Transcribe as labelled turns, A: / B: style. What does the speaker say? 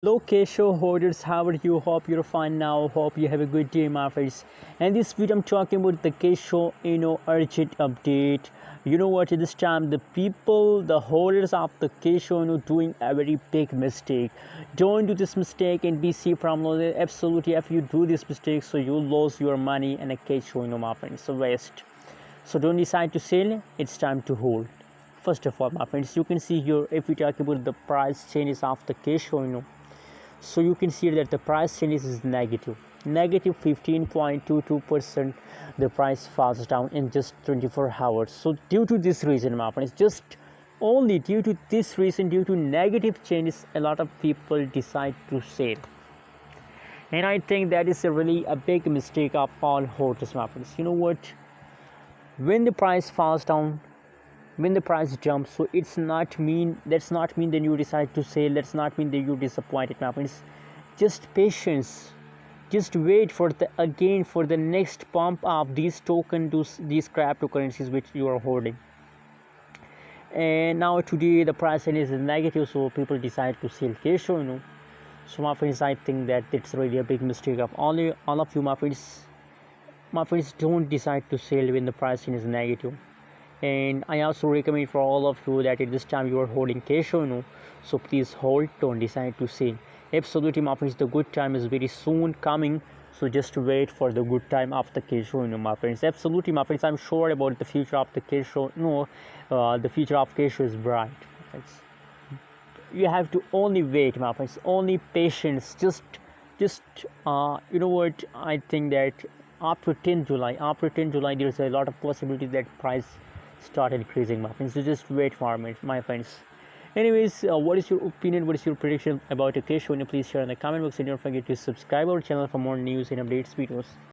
A: Hello Kesho holders, how are you? Hope you're fine now. Hope you have a good day, my friends. And this video I'm talking about the Kishu inu urgent update. You know what? This time the people, the holders of the Kishu inu doing a very big mistake. Don't do this mistake and be safe from losing. Absolutely, if you do this mistake, so you lose your money and a Kishu inu, my friends. So waste. So don't decide to sell. It's time to hold. First of all, my friends, you can see here if we talk about the price changes of the Kishu inu, so you can see that the price changes is negative 15.22%. The price falls down in just 24 hours. So due to this reason, my friends, just only due to this reason, due to negative changes, a lot of people decide to sell. And I think that is a big mistake of all holders, my friends. You know what, when the price falls down, when the price jumps, so that's not mean that you decide to sell. That's not mean that you're disappointed, my friends. Just patience, just wait for the next pump of these these cryptocurrencies which you are holding. And now today the price is negative, so people decide to sell Kishu. So my friends, I think that it's really a big mistake of all of you, my friends. My friends, don't decide to sell when the price is negative. And I also recommend for all of you that at this time you are holding Kishu, so please hold, don't decide to sell. Absolutely, my friends, the good time is very soon coming, so just wait for the good time of the Kishu, my friends. Absolutely, my friends, I'm sure about the future of the Kishu. The future of Kishu is bright, friends. You have to only wait, my friends, only patience. Just you know what, I think that after 10 July there's a lot of possibility that price start increasing, my friends. So just wait for me, my friends. Anyways, what is your opinion, what is your prediction about the Kishu? Please share in the comment box, and don't forget to subscribe our channel for more news and updates videos.